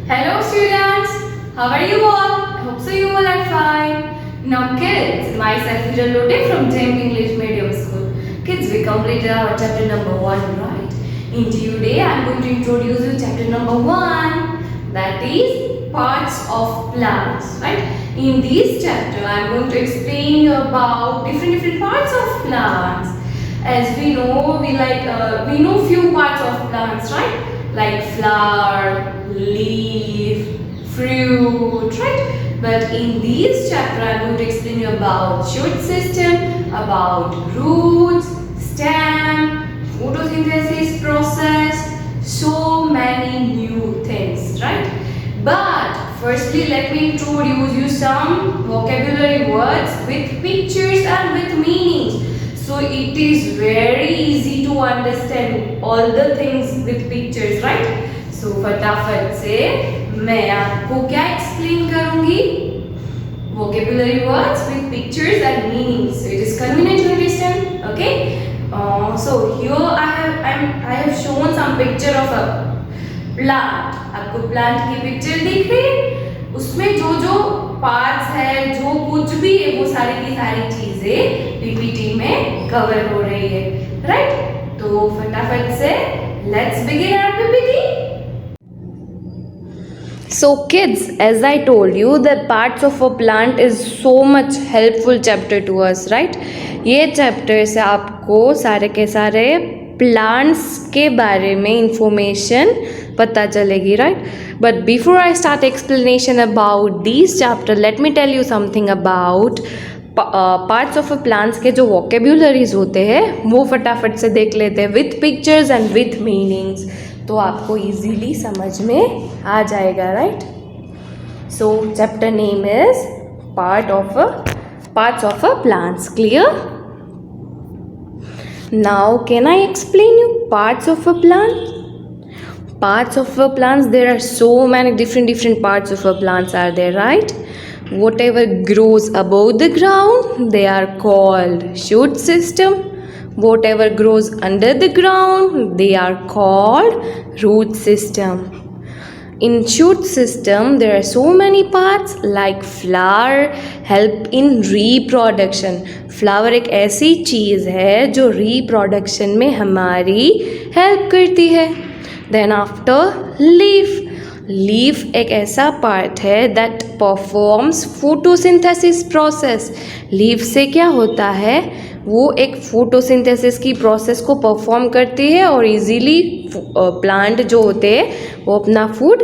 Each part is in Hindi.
Hello students, how are you all? I hope so you all are fine. Now kids, myself Hijal Lote from Gem English Medium School. Kids, we completed our chapter number 1, right? In today I am going to introduce you chapter number 1, that is parts of plants, right? In this chapter I am going to explain you about different parts of plants. As we know, we know few parts of plants, right? Like flower, leaf, fruit, right? But in this chapter, I'm going to explain you about shoot system, about roots, stem, photosynthesis process, so many new things, right? But firstly, let me introduce you some vocabulary words with pictures and with meanings. So it is very easy to understand all the things with pictures, right? So फटाफट से मैं आपको क्या explain करूँगी? Vocabulary words with pictures and meanings. So it is convenient to understand, okay? So here I have shown some picture of a plant. आपको plant की picture दिख रही है? उसमें जो पार्ट्स है, जो कुछ भी है, वो सारी की सारी चीजें पीपीटी में कवर हो रही है, राइट? तो फटाफट से let's begin our PPT. So kids, as I told you, the parts of a plant is so much helpful chapter to us, right? ये चैप्टर से आपको सारे के सारे प्लांट्स के बारे में इंफॉर्मेशन पता चलेगी, right? But before I start explanation about this chapter, let me tell you something about parts of a plants के जो वोकेब्युलरीज होते हैं वो फटाफट से देख लेते हैं with pictures and with meanings, तो आपको इजीली समझ में आ जाएगा, right? So chapter name is parts of a plants. Clear? Now can I explain you parts of a plant? Parts of a plants, there are so many different parts of a plants are there, right? Whatever grows above the ground, they are called shoot system. Whatever grows under the ground, they are called root system. In shoot system, there are so many parts like flower help in reproduction. Flower एक ऐसी चीज़ है जो reproduction में हमारी help करती है. Then after leaf एक ऐसा part है that performs photosynthesis process. Leaf से क्या होता है? वो एक फोटोसिंथेसिस की प्रोसेस को परफॉर्म करती है और इजीली प्लांट जो होते हैं वो अपना फूड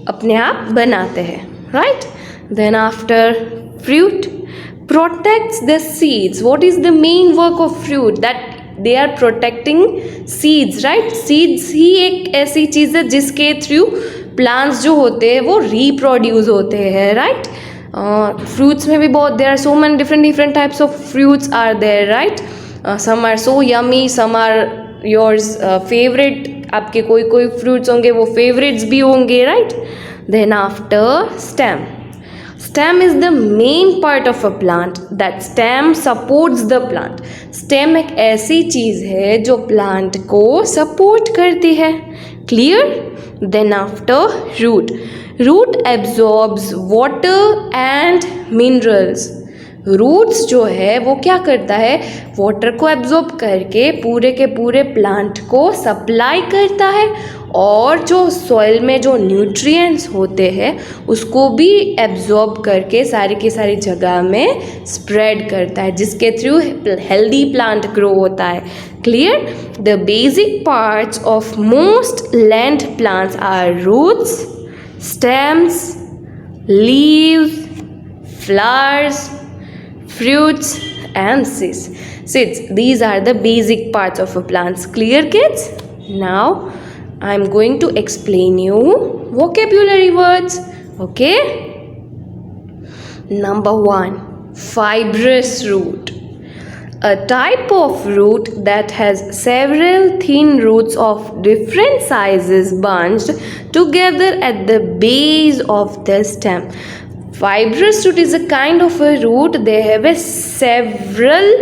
अपने आप बनाते हैं, right? Then after fruit protects the seeds. What is the main work of fruit? That they are protecting seeds, right? Seeds ही एक ऐसी चीज़ है जिसके थ्रू प्लांट्स जो होते हैं वो रिप्रोड्यूस होते हैं, राइट? फ्रूट्स में भी बहुत there are so many different types of fruits are there, right? Some are so yummy, some are yours favourite. आपके कोई फ्रूट्स होंगे वो फेवरेट्स भी होंगे, right? Then after stem is the main part of a plant. That stem supports the plant. Stem एक ऐसी चीज़ है जो प्लांट को सपोर्ट करती है. Clear? Then after root absorbs water and minerals. Roots जो है वो क्या करता है? वाटर को एब्जॉर्ब करके पूरे के पूरे प्लांट को सप्लाई करता है और जो सॉइल में जो न्यूट्रिएंट्स होते हैं उसको भी एब्जॉर्ब करके सारी की सारी जगह में स्प्रेड करता है, जिसके थ्रू हेल्दी प्लांट ग्रो होता है. Clear? The basic parts of most land plants are roots, stems, leaves, flowers, fruits and seeds. These are the basic parts of a plant. Clear, kids? Now I am going to explain you vocabulary words. Okay? Number 1, fibrous root. A type of root that has several thin roots of different sizes bunched together at the base of the stem. Fibrous root is a kind of a root. They have a several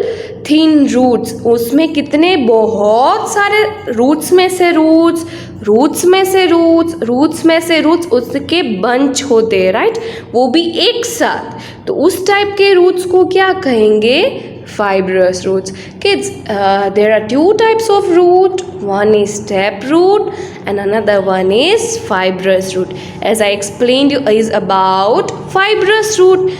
thin roots, उसमें कितने बहुत सारे रूट्स में से रूट्स, रूट्स में से रूट्स, रूट्स में से रूट्स उसके बंच होते हैं, राइट, वो भी एक साथ। तो उस टाइप के रूट्स को क्या कहेंगे? fibrous roots. Kids, there are two types of root. One is taproot and another one is fibrous root. As I explained you is about fibrous root.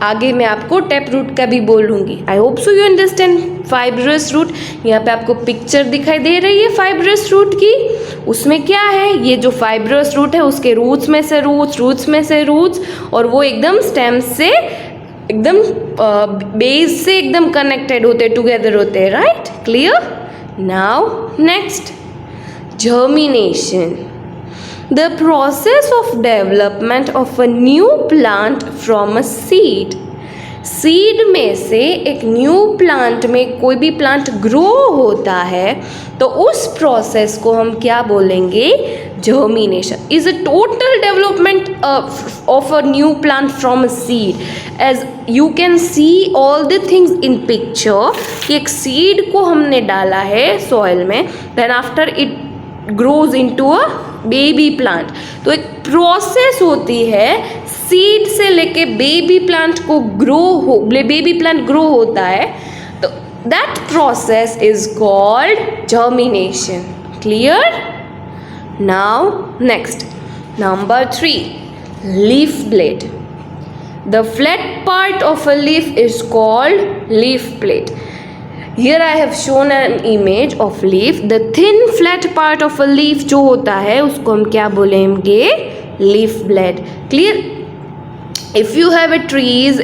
आगे मैं आपको टैप रूट का भी बोलूँगी. I hope so you understand fibrous root. यहाँ पे आपको पिक्चर दिखाई दे रही है fibrous root की. उसमें क्या है? ये जो fibrous root है उसके रूट्स में से रूट्स, रूट्स में से रूट्स, और वो एकदम स्टेम से एकदम बेस से एकदम कनेक्टेड होते, टुगेदर होते हैं, right? Clear? Now next, germination, the process of development of a new plant from a seed. Seed में से एक न्यू प्लांट में कोई भी प्लांट ग्रो होता है तो उस प्रोसेस को हम क्या बोलेंगे? Germination is a total development of a new plant from a seed. As you can see all the things in picture कि एक सीड को हमने डाला है सॉइल में, then after it grows into a baby plant. तो एक प्रोसेस होती है सीड से लेके बेबी प्लांट को बेबी प्लांट ग्रो होता है, तो that process is called germination. Clear? Now next, number 3, leaf blade. The flat part of a leaf is called leaf plate. Here I have shown an image of leaf. The thin flat part of a leaf जो होता है उसको हम क्या बोलेंगे? Leaf blade. Clear? If you have a trees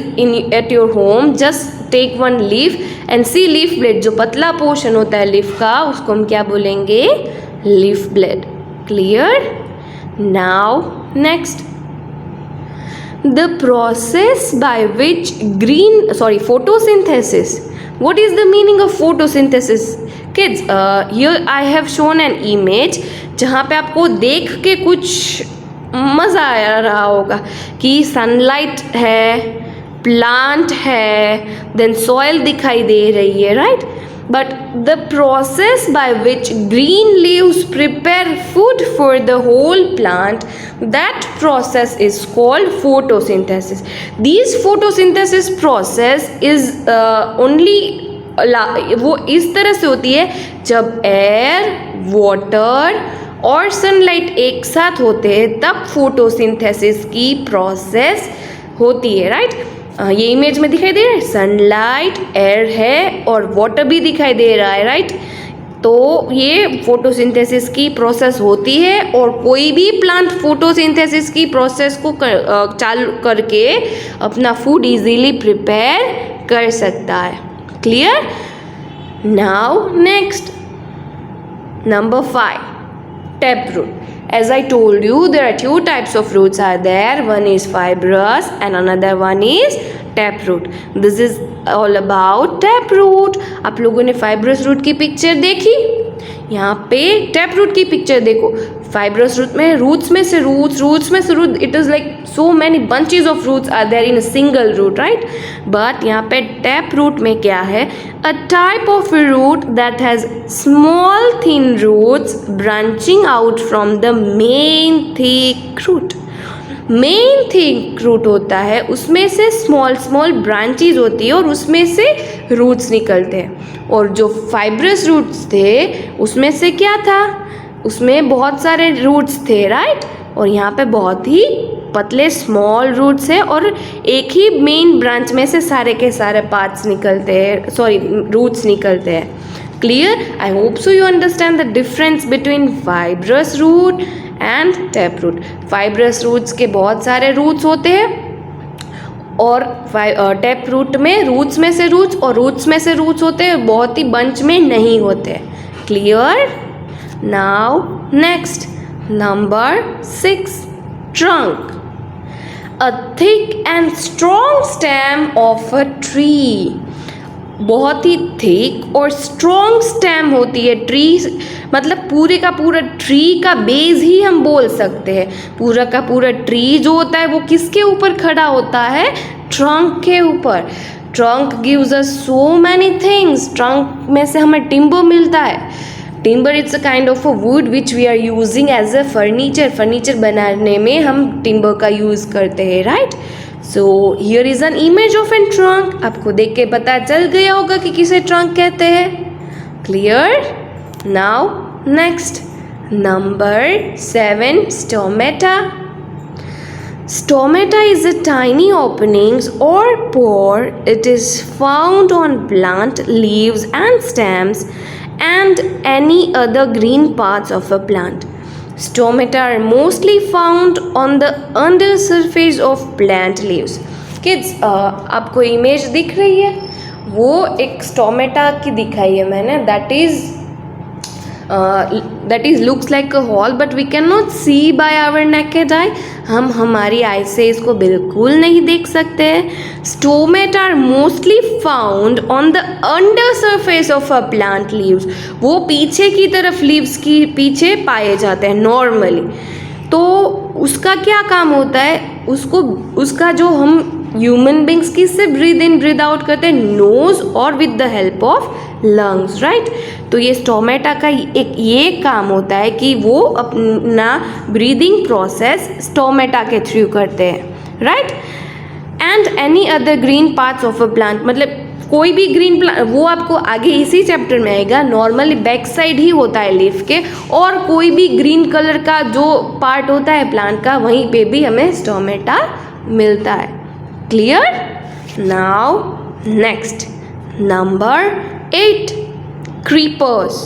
at your home, just take one leaf and see leaf blade. जो पतला पोर्शन होता है लीफ का उसको हम क्या बोलेंगे? Leaf blade. Clear? Now next, the process by which photosynthesis. What is the meaning of photosynthesis? Kids, here I have shown an image जहाँ पे आपको देख के कुछ मज़ा आ रहा होगा कि सनलाइट है, प्लांट है, देन सॉइल दिखाई दे रही है, right? But the process by which green leaves prepare food for the whole plant, that process is called photosynthesis. These photosynthesis process is only वो इस तरह से होती है जब एयर, वाटर और सनलाइट एक साथ होते हैं तब फोटोसिंथेसिस की प्रोसेस होती है, राइट? ये इमेज में दिखाई दे रहा है, सनलाइट, एयर है और वाटर भी दिखाई दे रहा है, राइट? तो ये फोटोसिंथेसिस की प्रोसेस होती है और कोई भी प्लांट फोटोसिंथेसिस की प्रोसेस को चालू करके अपना फूड इजीली प्रिपेयर कर सकता है. Clear? Now next, number 5, taproot. As I told you, there are two types of roots are there. One is fibrous and another one is taproot. This is all about taproot. आप लोगों ने fibrous root की पिक्चर देखी? यहाँ पे taproot की पिक्चर देखो. Fibrous root में roots में से roots में से root, it is like so many bunches of roots are there in a single root, right? But यहाँ पे taproot में क्या है? A type of a root that has small thin roots branching out from the main thick root. Main thick root होता है, उसमें से स्मॉल ब्रांचेज होती है और उसमें से रूट्स निकलते हैं. और जो फाइब्रस रूट्स थे उसमें से क्या था? उसमें बहुत सारे रूट्स थे, राइट? और यहाँ पे बहुत ही पतले स्मॉल रूट्स है और एक ही मेन ब्रांच में से सारे के सारे पार्ट्स निकलते हैं, रूट्स निकलते हैं. Clear? I hope so you understand the difference between fibrous root and tap root. Fibrous roots के बहुत सारे रूट्स होते हैं और टैप रूट में रूट्स में से रूट्स और रूट्स में से रूट्स होते हैं, बहुत ही बंच में नहीं होते. Clear? Now next, number 6, trunk. A thick and strong stem of a tree. बहुत ही थिक और स्ट्रॉन्ग स्टेम होती है ट्री, मतलब पूरे का पूरा ट्री का बेस ही हम बोल सकते हैं. पूरा का पूरा ट्री जो होता है वो किसके ऊपर खड़ा होता है? ट्रंक के ऊपर. Trunk gives us so many things. Trunk में से हमें टिम्बर मिलता है. Timber it's a kind of a wood which we are using as a furniture. Furniture बनाने में हम टिम्बर का यूज़ करते हैं, right. So here is an image of an trunk. आपको देख के पता चल गया होगा कि किसे ट्रंक कहते हैं. Clear. Now next, number 7, stomata. Stomata is a tiny openings or pore. It is found on plant leaves and stems and any other green parts of a plant. Stomata are mostly found on the under surface of plant leaves. Kids, आपको इमेज दिख रही है, वो एक स्टोमेटा की दिखाई है मैंने. that is looks like a hole but we cannot see by our naked eye. हम हमारी आई से इसको बिल्कुल नहीं देख सकते हैं. Stomata are mostly found on the under surface of a plant leaves. वो पीछे की तरफ लीव्स की पीछे पाए जाते हैं नॉर्मली. तो उसका क्या काम होता है, उसका जो हम ह्यूमन बींग्स किससे ब्रीद इन ब्रीद आउट करते हैं, नोज और with the help of lungs, right. तो ये स्टोमेटा का एक ये काम होता है कि वो अपना ब्रीदिंग प्रोसेस स्टोमेटा के थ्रू करते हैं, right. And any other green parts of a plant, मतलब कोई भी ग्रीन प्लांट, वो आपको आगे इसी चैप्टर में आएगा. नॉर्मली बैक साइड ही होता है लीफ के, और कोई भी ग्रीन कलर का जो पार्ट होता है प्लांट का, वहीं पे भी हमें स्टोमेटा मिलता है. Clear. Now next, number 8, creepers.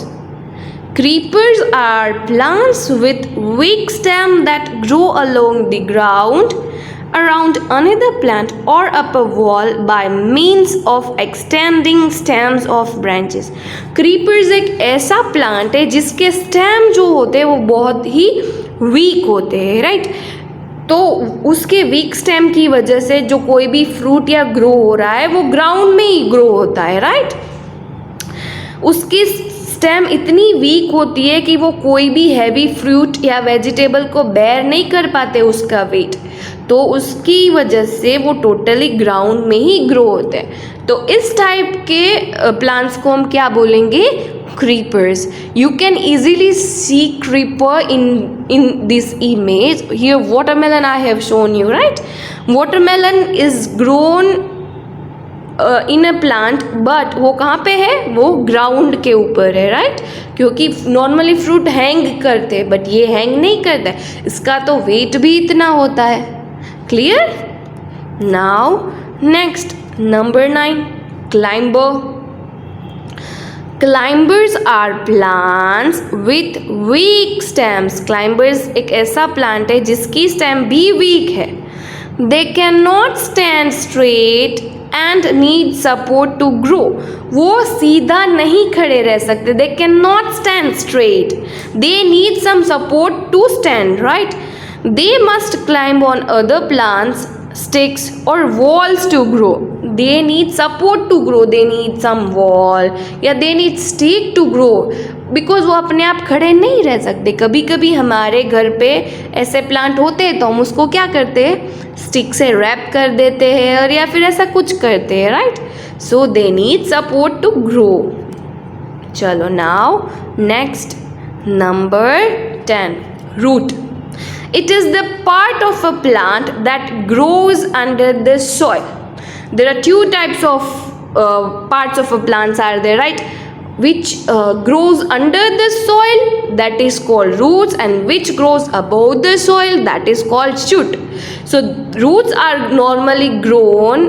Creepers are plants with weak stem that grow along the ground around another plant or up a wall by means of extending stems of branches. Creepers एक ऐसा प्लांट है जिसके स्टेम जो होते हैं वो बहुत ही वीक होते हैं, राइट. तो उसके वीक स्टेम की वजह से जो कोई भी फ्रूट या ग्रो हो रहा है वो ग्राउंड में ही ग्रो होता है, राइट. उसकी स्टेम इतनी वीक होती है कि वो कोई भी हैवी फ्रूट या वेजिटेबल को बेयर नहीं कर पाते उसका वेट. तो उसकी वजह से वो टोटली ग्राउंड में ही ग्रो होते हैं. तो इस टाइप के प्लांट्स को हम क्या बोलेंगे, creepers. You can easily see creeper in this image. Here watermelon I have shown you, right. Watermelon is grown in a plant, but वो कहाँ पे है, वो ग्राउंड के ऊपर है, राइट. क्योंकि नॉर्मली फ्रूट हैंग करते हैं बट ये हैंग नहीं करता है, इसका तो वेट भी इतना होता है. Clear. Now next, number 9, climber. Climbers are plants with weak stems. Climbers एक ऐसा प्लांट है जिसकी स्टेम भी वीक है. They can not stand straight and need support to grow. वो सीधा नहीं खड़े रह सकते. They can not stand straight, they need some support to stand, right. They must climb on other plants, sticks or walls to grow. They need support to grow. They need some wall या they need stick to grow, because वो अपने आप खड़े नहीं रह सकते. कभी कभी हमारे घर पे ऐसे प्लांट होते हैं तो हम उसको क्या करते हैं, स्टिक से रैप कर देते हैं और या फिर ऐसा कुछ करते हैं, right. So they need support to grow. चलो now next, number 10, root. It is the part of a plant that grows under the soil. There are two types of parts of a plant are there, right? Which grows under the soil, that is called roots, and which grows above the soil, that is called shoot. So roots are normally grown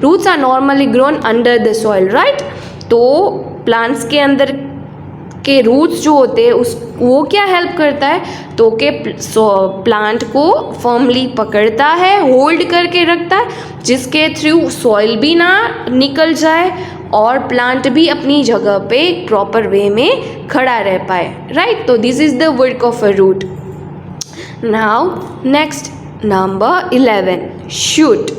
roots are normally grown under the soil, right? तो plants के अंदर के रूट्स जो होते हैं वो क्या हेल्प करता है, तो के प्लांट को फर्मली पकड़ता है, होल्ड करके रखता है, जिसके थ्रू सॉइल भी ना निकल जाए और प्लांट भी अपनी जगह पे प्रॉपर वे में खड़ा रह पाए, राइट. तो this is the work of a root. Now next, number 11, shoot.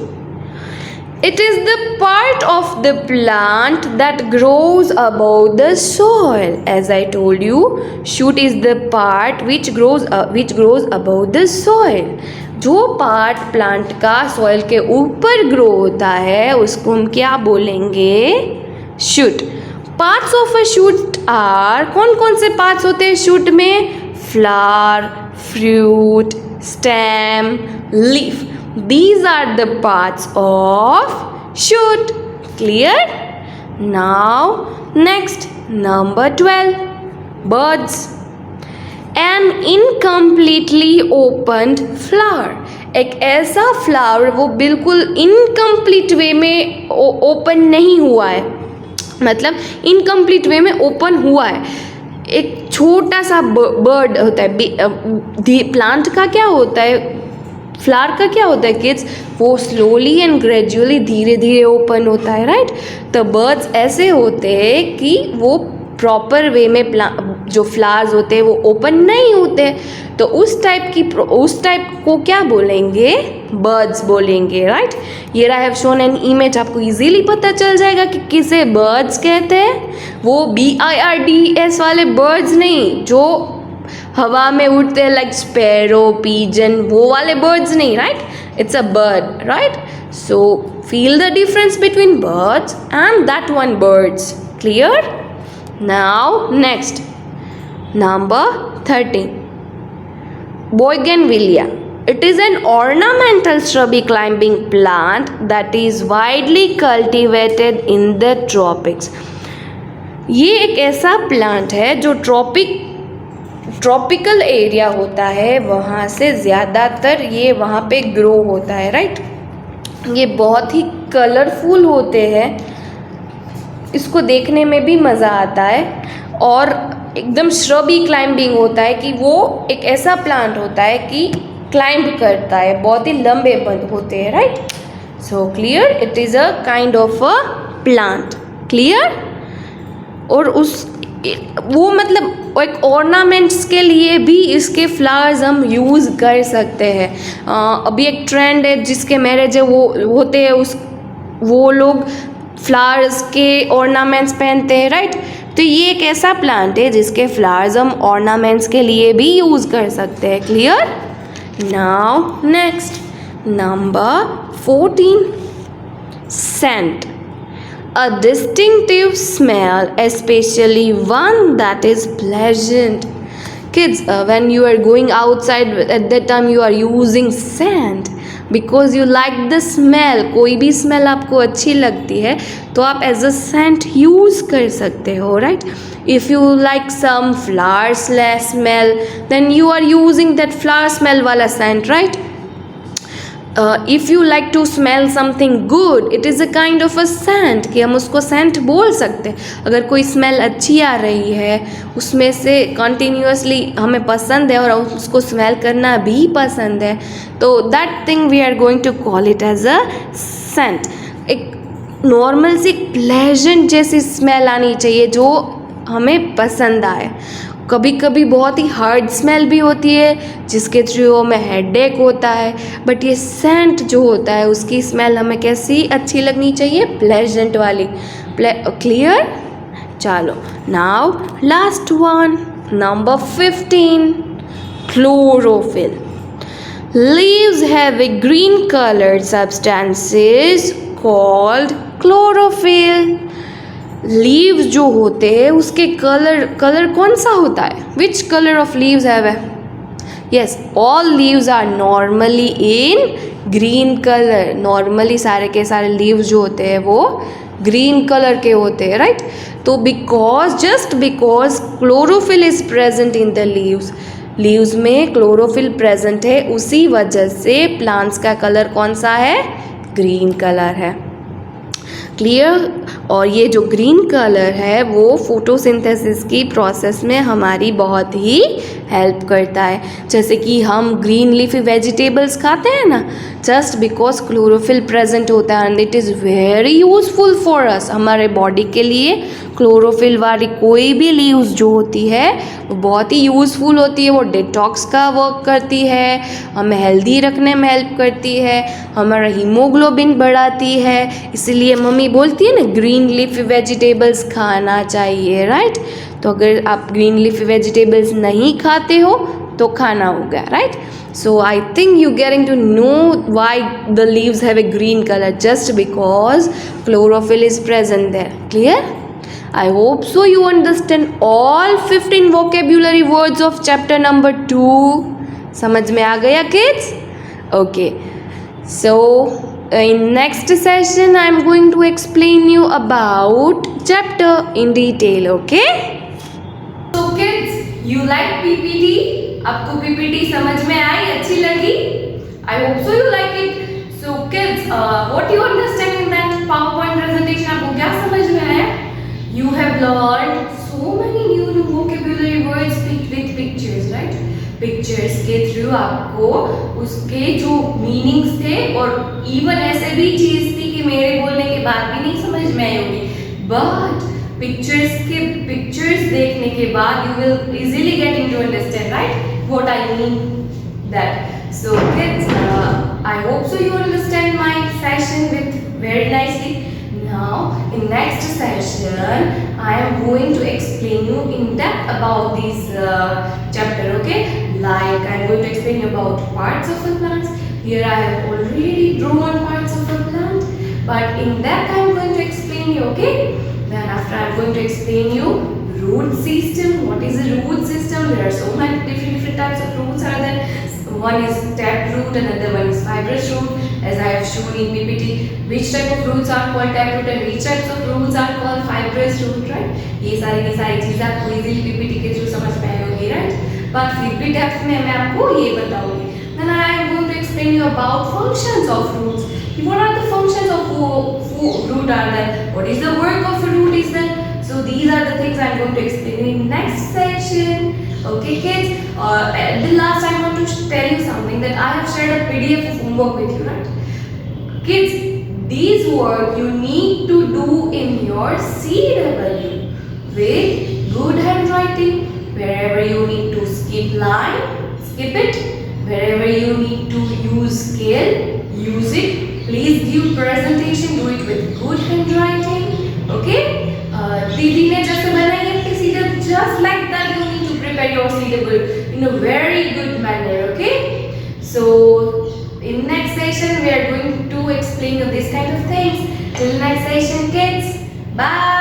It is the part of the plant that grows above the soil. As I told you, shoot is the part which grows above the soil. जो पार्ट प्लांट का सॉइल के ऊपर ग्रो होता है उसको हम क्या बोलेंगे? Shoot. Parts of a shoot are, कौन कौन से पार्ट्स होते हैं शूट में? Flower, fruit, stem, leaf. These are the parts of shoot. Clear? Now next, number 12, birds. An incompletely opened flower. एक ऐसा फ्लावर वो बिल्कुल इनकम्प्लीट वे में ओपन नहीं हुआ है, मतलब इनकम्प्लीट वे में ओपन हुआ है. एक छोटा सा बर्ड होता है. प्लांट का क्या होता है, फ्लावर का क्या होता है किड्स? वो स्लोली एंड ग्रेजुअली धीरे धीरे ओपन होता है, राइट? तो बर्ड्स ऐसे होते हैं कि वो प्रॉपर वे में जो फ्लावर्स होते हैं वो ओपन नहीं होते. तो उस टाइप को क्या बोलेंगे? बर्ड्स बोलेंगे, राइट? ये I have shown an image, आपको इजीली पता चल जाएगा कि किसे बर्ड्स कहते हैं. वो BIRDS वाले बर्ड्स नहीं जो हवा में उड़ते हैं, लाइक स्पैरो, पीजन, वो वाले बर्ड्स नहीं, right? It's a bird, right? So feel the difference between birds and that one birds. Clear? Now next, number 13, bougainvillea. It is an ornamental shrubby climbing plant that is widely cultivated in the tropics. ये एक ऐसा प्लांट है जो ट्रॉपिकल एरिया होता है वहाँ से ज़्यादातर ये वहाँ पे ग्रो होता है, राइट? ये बहुत ही कलरफुल होते हैं, इसको देखने में भी मज़ा आता है और एकदम श्रबी क्लाइंबिंग होता है कि वो एक ऐसा प्लांट होता है कि क्लाइंब करता है, बहुत ही लंबे बंद होते हैं, right? So clear, it is a kind of a plant. Clear? और वो मतलब एक ऑर्नामेंट्स के लिए भी इसके फ्लावर्स हम यूज़ कर सकते हैं. अभी एक ट्रेंड है जिसके मैरिज है वो होते हैं वो लोग फ्लावर्स के ऑर्नामेंट्स पहनते हैं, राइट? तो ये एक ऐसा प्लांट है जिसके फ्लावर्स हम ऑर्नामेंट्स के लिए भी यूज़ कर सकते हैं. Clear? Now next, number 14, scent. A distinctive smell, especially one that is pleasant. Kids, when you are going outside, at that time you are using scent because you like the smell. कोई भी smell आपको अच्छी लगती है तो आप as a scent use कर सकते हो, right? If you like some flower smell, then you are using that flower smell वाला scent, right? If you like to smell something good, it is a kind of a scent कि हम उसको scent बोल सकते हैं. अगर कोई smell अच्छी आ रही है उसमें से continuously हमें पसंद है और उसको smell करना भी पसंद है तो that thing we are going to call it as a scent. एक नॉर्मल सी प्लेजेंट जैसी स्मेल आनी चाहिए जो हमें पसंद आए. कभी कभी बहुत ही हार्ड स्मेल भी होती है जिसके थ्रू हमें हेडेक होता है, बट ये सेंट जो होता है उसकी स्मेल हमें कैसी अच्छी लगनी चाहिए? प्लेजेंट वाली. क्लियर? चलो now last one, number 15, chlorophyll. Leaves have a green colored substances called chlorophyll. Leaves जो होते हैं उसके कलर कौन सा होता है? Which colour of leaves have है? Yes, all leaves are normally in green colour. Normally सारे के सारे लीव्स जो होते हैं वो ग्रीन कलर के होते हैं, राइट? तो just because chlorophyll is present in the leaves में क्लोरोफिल प्रेजेंट है उसी वजह से प्लांट्स का कलर कौन सा है? ग्रीन कलर है. क्लियर? और ये जो ग्रीन कलर है वो फोटोसिंथेसिस की प्रोसेस में हमारी बहुत ही हेल्प करता है. जैसे कि हम ग्रीन लीफी वेजिटेबल्स खाते हैं ना, जस्ट बिकॉज क्लोरोफिल प्रेजेंट होता है and it is very useful for us. हमारे बॉडी के लिए क्लोरोफिल वाली कोई भी लीव्स जो होती है वो बहुत ही यूज़फुल होती है, वो डिटॉक्स का वर्क करती है, हमें हेल्दी रखने में हेल्प करती है, हमारा हीमोग्लोबिन बढ़ाती है, इसलिए मम्मी बोलती है ना ग्रीन लीफी वेजिटेबल्स खाना चाहिए, राइट। तो अगर आप ग्रीन लीफी वेजिटेबल्स नहीं खाते हो तो खाना होगा, right. So I think you getting to know why the leaves have a green color just because chlorophyll is present there. Clear? I hope so you understand all 15 vocabulary words of chapter number 2. समझ में आ गया kids? Okay. So in next session I am going to explain you about chapter in detail. Okay? So kids, you like PPT? आपको PPT समझ में आई, अच्छी लगी? I hope so you like it. So kids, what you understand in that PowerPoint presentation? आपको क्या समझ में आया? You have learned so many new vocabulary words with pictures, right? Pictures के थ्रू आपको उसके जो मीनिंग्स थे और इवन ऐसे भी चीज थी कि मेरे बोलने के बाद भी नहीं समझ में आई होगी, बट पिक्चर्स देखने के बाद you will easily get into understand, right? What I mean that. So kids, I hope so you understand my session with very nicely. Now in next session I am going to explain you in depth about this chapter. Okay, like I am going to explain you about parts of the plants. Here I have already drawn parts of the plant, but in depth I am going to explain you. Okay, then after I am going to explain you root system. What is a root system? There are so many different types of roots are there. One is taproot, another one is fibrous root, as I have shown in PPT. Which type of roots are called taproot and which types of roots are called fibrous root, right? ये सारी चीज़ें आपको easily PPT के थ्रू समझ में आएगी, right? पर फिर भी डेप्थ में मैं आपको ये बताऊंगी. Then I am going to explain you about functions of roots. What are the functions of root are there? What is the work of a root is there? So these are the things I am going to explain in next session. Okay kids, at the last I want to tell you something that I have shared a PDF of homework with you, right? Kids, these work you need to do in your CW with good handwriting. Wherever you need to skip line, skip it. Wherever you need to use scale, use it. Please give presentation, do it with good handwriting. Okay? दीदी ने जैसे बनाई है अपनी CW, just like that you need to prepare your CW in a very good manner. Okay? So in next session we are going to explain you this kind of things. Till next session kids, bye.